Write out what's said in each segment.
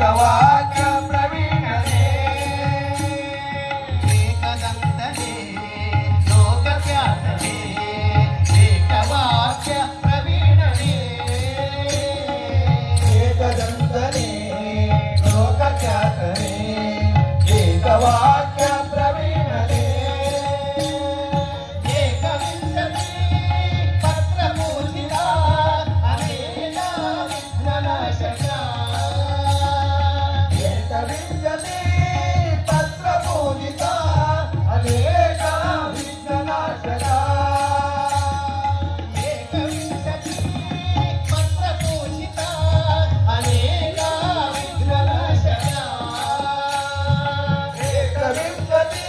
ಏಕವಾಕ್ಯ ಪ್ರವೀಣನೇ ಏಕದಂತನೇ ಲೋಕಖ್ಯಾತನೇ ಏಕವಾಕ್ಯ ಪ್ರವೀಣನೇ ಏಕದಂತನೇ ಲೋಕಖ್ಯಾತನೇ ಏಕವಾಕ್ಯ ಪ್ರವೀಣನೇ ಏಕವಿಂಶತಿ ಪತ್ರಪೂಜಿತ ಅನೇಕ ವಿಘ್ನನಾಶಕ ಏಕವಿಂಶತಿ ಪತ್ರಪೂಜಿತ ಅನೇಕ ವಿಘ್ನನಾಶಕ ಏಕವಿಂಶತಿ ಪತ್ರಪೂಜಿತ ಅನೇಕ ವಿಘ್ನನಾಶಕ ಏಕವಿಂಶತಿ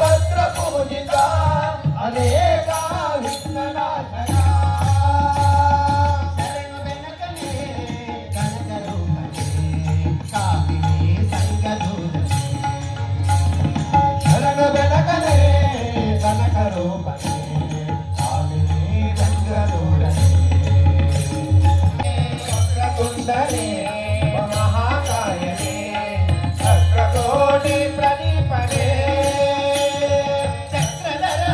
ಪತ್ರಪೂಜಿತ ಅನೇಕ ವಿಘ್ನನಾಶಕ ಶರಣ ಬೆನಕನೇ ಕನಕರೂಪನೇ ಕಾಮಿನಿ ಸಂಗದೂರನೇ ಶರಣ ಬೆನಕನೇ ಕನಕರೂಪನೇ ಕಾಮಿನಿ ಸಂಗದೂರನೇ ವಕ್ರತುಂಡನೇ ಮಹಾಕಾಯನೇ ಚಕ್ರಕೋಟಿ ಪ್ರದೀಪನೇ ಚಕ್ರಧರ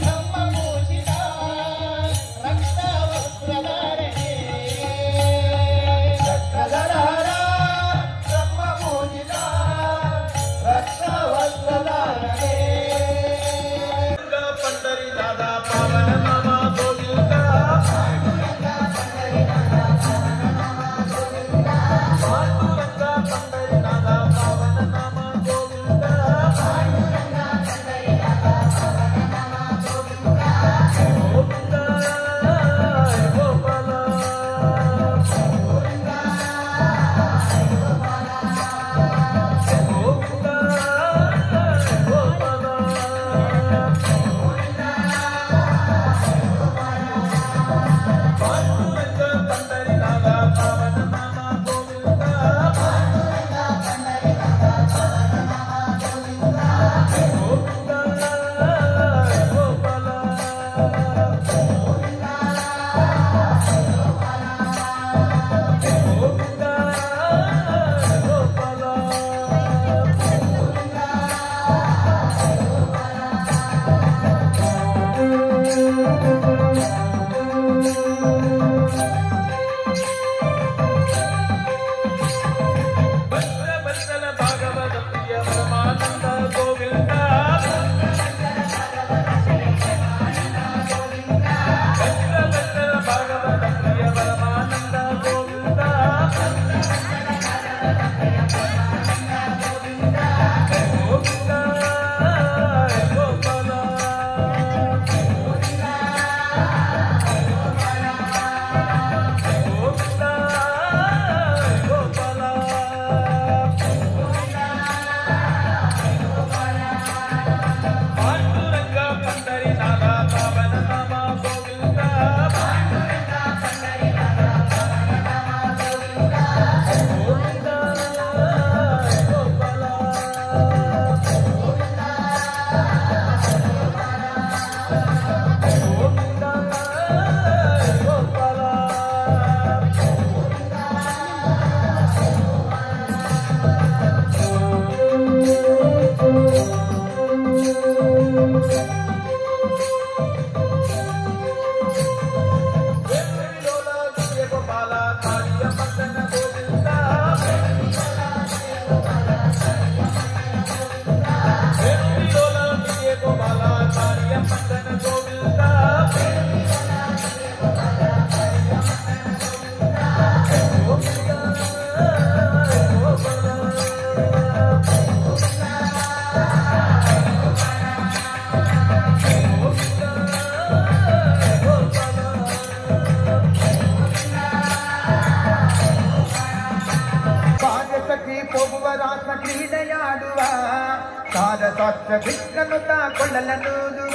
ಬ್ರಹ್ಮಪೂಜಿತ ರಕ್ತವಸ್ತ್ರಧಾರಣೆ ಚಕ್ರಧರ ಬ್ರಹ್ಮಪೂಜಿತ ರಕ್ತವಸ್ತ್ರಧಾರಣೆ ಪಂಡರಿನಾದ ಪಾವನ ನಾಮ ಗೋವಿಂದ ಪಾಂಡುರಂಗ ಪಂಡರಿನಾದ ಪಾವನ ನಾಮ ಗೋವಿಂದ ಗೋವಿಂದ ಗೋಪಾಲ ಗೋವಿಂದ ಗೋಪಾಲ ಪಾಂಡುರಂಗ ಪಂಡರಿನಾದ ಪಾವನ ನಾಮ ಗೋವಿಂದ ಗೋವಿಂದ ಗೋಪಾಲ ಗೋವಿಂದ ಗೋಪಾಲ ಭದ್ರ ಭದ್ರನ ಭಾಗವತ ಪ್ರಿಯ ಪರಮಾನಂದ ಗೋವಿಂದ ಭದ್ರ ಭದ್ರನ ಭಾಗವತ ಪ್ರಿಯ ಪರಮಾನಂದ ಗೋವಿಂದ ಗೋವಿಂದ ಗೋಪಾಲ ಗೋವಿಂದ ಗೋಪಾಲ ಪಾಂಡುರಂಗ ಪಂಡರಿನಾದ ಪಾವನ ನಾಮ ಗೋವಿಂದ ಗೋವಿಂದ ಗೋಪಾಲ ಗೋವಿಂದ ಗೋಪಾಲ ವೇಣುವಿಲೋಲ ವಿಜಯ ಗೋಪಾಲ ಕಾಳಿಯ ಮದ್ದನ ಗೋವಿಂದ ವೇಣುವಿಲೋಲ ವಿಜಯ ಗೋಪಾಲ ಕಾಳಿಯ ಮದ್ದನ ಗೋವಿಂದ ಗೋವಿಂದ ಗೋಪಾಲ ಪಾದಸಖಿ ಹೋಗುವ ರಾಸ ಕ್ರೀಡೆಯಾಡುವ ಸಾರ ಸಾಕ್ಷ ಬಿಕ್ಕನುತ ಕೊಳ್ಳಲನೂದುವ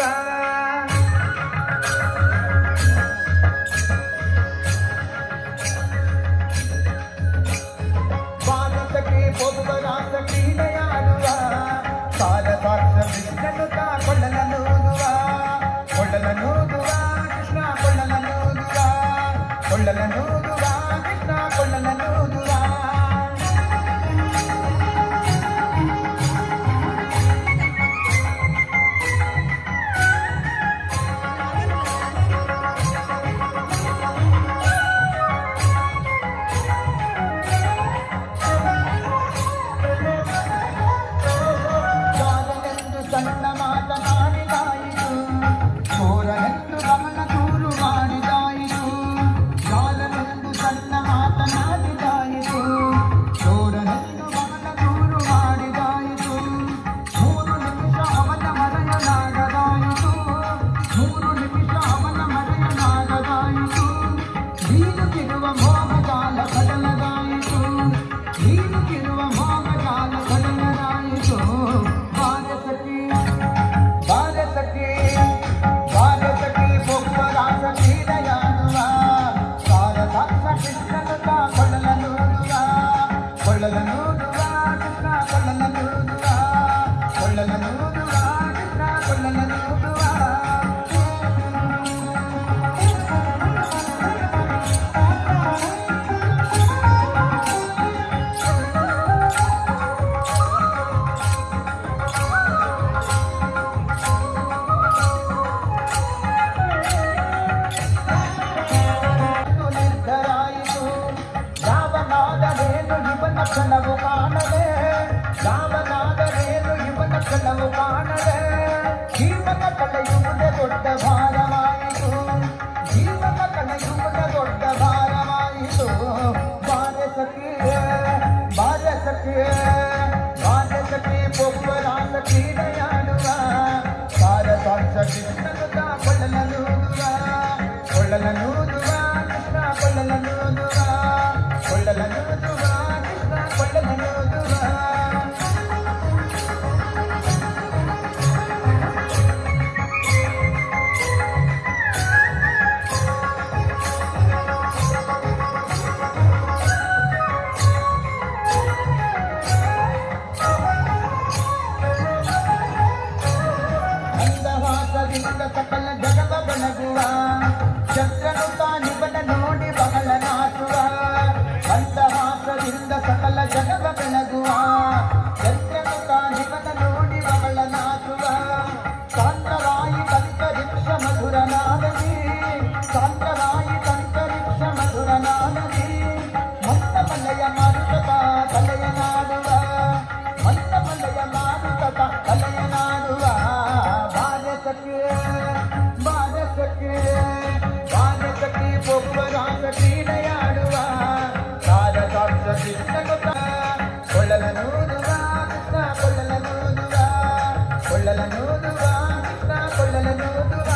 ಪಾದಸಖಿ ಹೋಗುವ ರಾಸ ಕ್ರೀಡೆಯಾಡುವ ಸಾರ ಸಾಕ್ಷ ಬಿಕ್ಕನುತ ಕೊಳ್ಳಲನೂದುವ ಕೊಳ್ಳಲನೂದುವ ಕೃಷ್ಣ ಕೊಳ್ಳಲನೂದುವ ಕೊಳ್ಳಲನೂದುವ ಕೃಷ್ಣ ಕೊಳ್ಳಲನೂದುವ ಕೊಳ್ಳಲನೂದುವ ಕೃಷ್ಣ ಕೊಳ್ಳಲನೂದುವ ಕೊಳ್ಳಲನೂದುವ ಕೃಷ್ಣ ಕೊಳ್ಳಲನೂದುವ ಕ್ಷಣವು ಕಾಣದೆ ಯಾವನಾದರೇನು ಇವನ ಕ್ಷಣವು ಕಾಣದೆ ಜೀವನ ಕಳೆಯುವುದೇ ದೊಡ್ಡ ಭಾರವಾಯಿತು ಜೀವನ ಕಳೆಯುವುದೇ ದೊಡ್ಡ ಭಾರವಾಯಿತು ಬಾರೆ ಸಖಿಯೇ ಬಾರೆ ಸಖಿಯೇ ಬಾರೆ ಸಖಿ ಬೊಬ್ಬರಾಸ ಕ್ರೀಡೆಯಾಡುವ ಸಾರಸಾಂಸ ಕೃಷ್ಣನುತ ಕೊಳ್ಳಲನೂದುವ ಕೊಳ್ಳಲನೂದುವ ಕೃಷ್ಣ ಕೊಳ್ಳಲನೂದುವ ಕೊಳ್ಳಲನೂದುವ ಸಕಲ ಜಗವ ಬೆಳಗುವ ಚಂದ್ರನು ತಾನಿವನ ನೋಡಿ ಬಹಳ ನಾಚುವ ಅಂತಹಾಸದಿಂದ ಸಕಲ ಜಗವ ಬೆಳಗುವ ಚಂದ್ರನು ತಾನಿವನ ನೋಡಿ ಬಹಳ ನಾಚುವ ಸಾಂದ್ರವಾಯಿ ತಂತರಿಕ್ಷ ಮಧುರ ನಾದದಿ ಸಾಂದ್ರವಾಯಿ ತಂತರಿಕ್ಷ ಮಧುರ ನಾದದಿ ಮಂದ ಮಲೆಯ ಮಾರುತ ತಲೆಯ ನಾಡುವ ಮಂದ ಮಲೆಯ ಮಾರುತ ತಲೆಯ ನಾಡುವ ಬಾಲಸಖಿ ಬೊಬ್ಬರಾಸ ಕ್ರೀಡೆಯಾಡುವ ಸಾರಸಾಂಸ ಕೃಷ್ಣನುತ ಕೊಳ್ಳಲನೂದುವ ಕೃಷ್ಣ ಕೊಳ್ಳಲನೂದುವ ಕೊಳ್ಳಲನೂದುವ ಕೃಷ್ಣ ಕೊಳ್ಳಲನೂದುವ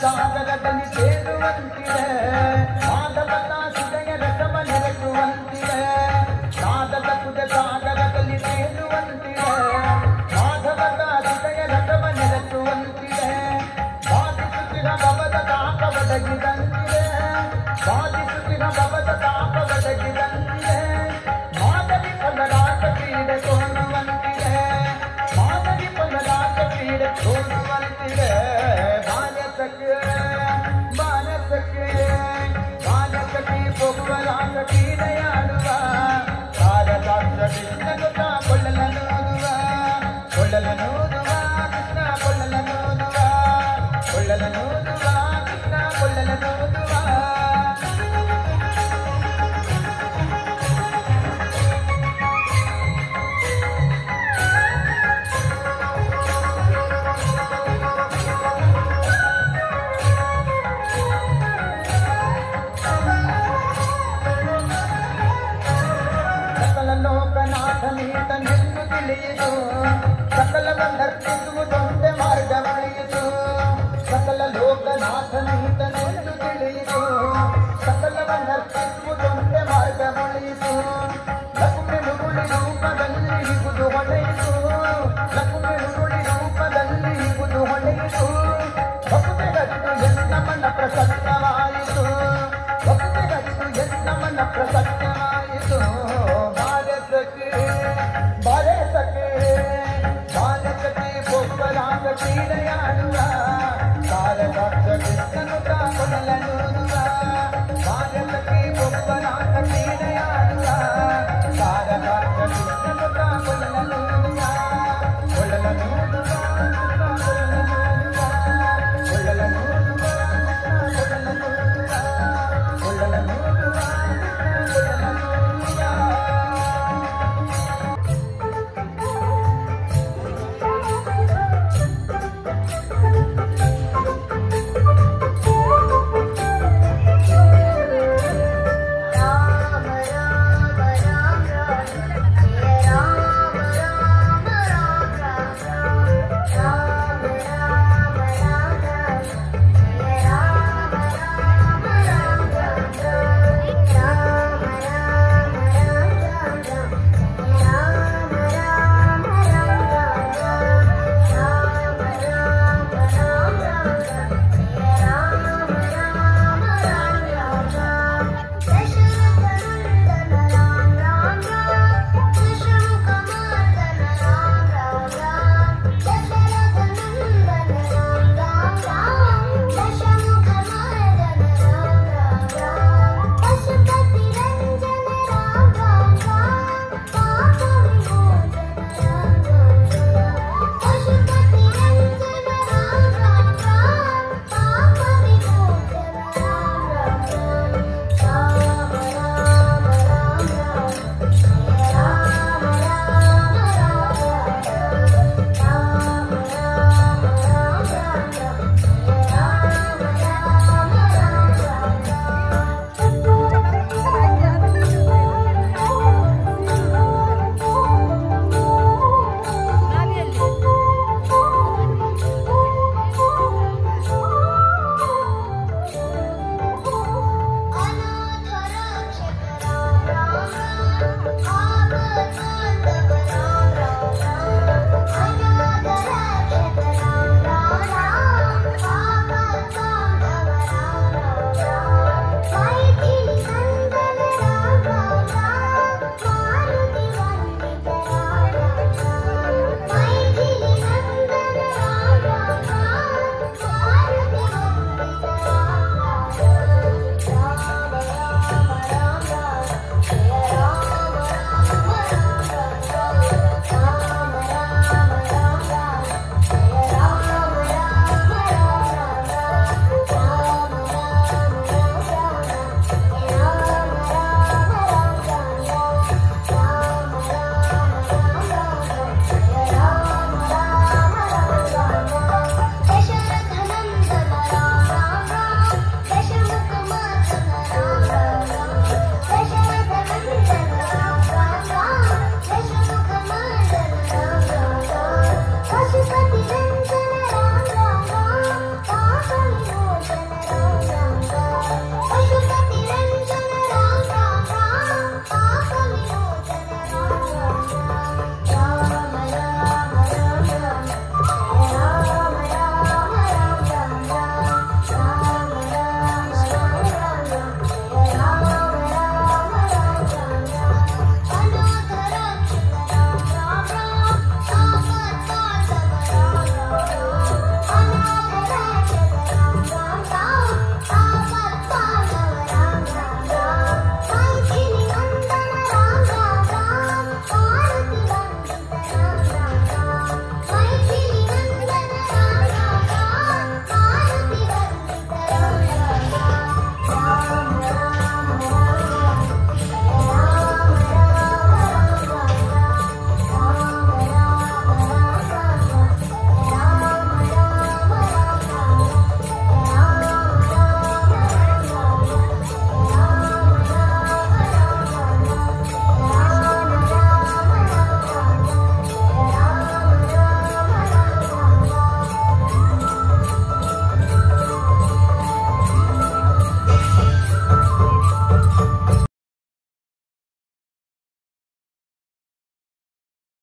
ಸಾಗರದಲ್ಲಿ ಸೇರುವಂತಿದೆ ಮಾಧವನ ಸುದಯ ರಸವ ನೆರೆಸುವಂತಿದೆ ನಾದದ ಸುದ ಸಾಗರದಲ್ಲಿ ಸೇರುವಂತಿದೆ ಮಾಧವನ ಸುದಯ ರಸವ ನೆರೆಸುವಂತಿದೆ ಬಾಧಿಸುತ್ತಿರ ಭವದ ತಾಪ ಒದಗಿದಂತಿದೆ ಬಾಧಿಸುತ್ತಿರ ಭವದ ತಾಪ ಒದಗಿದಂತಿದೆ ಮಾದರಿ ಪದರಾಟ ಕ್ರೀಡೆ ತೋರುವಂತಿದೆ ಮಾದರಿ ಪದರಾಟ ಕ್ರೀಡೆ ತೋರುವಂತಿದೆ ಬಾಲಸಖಿ ಬೊಬ್ಬರಾಸ ಕ್ರೀಡೆಯಾಡುವ ಸಾರಸಾಂಸ ಕೃಷ್ಣನುತ ಕೊಳ್ಳಲನೂದುವ ಕೊಳ್ಳಲನೂದುವ ಕೃಷ್ಣ ಕೊಳ್ಳಲನೂದುವ ಕೊಳ್ಳಲನೂದುವ ಕೃಷ್ಣ ಕೊಳ್ಳಲನೂದುವ ಲೋಕನಾಥನೀತನೆಂದು ತಿಳಿಯಿತು ಸಕಲವನ್ನರ್ಪಿಸುವುದೊಂದೇ ಮಾರ್ಗವಳಿಯಿತು ಸಕಲ ಲೋಕನಾಥನೀತನೆಂದು ತಿಳಿಯಿತು ಸಕಲವನ್ನರ್ಪಿಸುವುದೊಂದೇ ಮಾರ್ಗವಳಿಯಿತು ಲಕ್ಷ್ಮಿ ನುರುಳಿ ರೂಪದಲ್ಲಿ ಹಿಗುದು ಹೊಳೆಯಿತು ಲಕ್ಷ್ಮಿ ನುರುಳಿ ರೂಪದಲ್ಲಿ ಹಿಗುದು ಹೊಳೆಯಿತು ಭಕ್ತಿಗಟ್ಟು ಎನ್ನ ಮನ ಪ್ರಸನ್ನವಾಯಿತು ಭಕ್ತಿಗಟ್ಟು ಎನ್ನ ಮನ ಪ್ರಸನ್ನವಾಯಿತು ಬಾಲಸಖಿ ಬೊಬ್ಬರಾಸ ಕ್ರೀಡೆಯ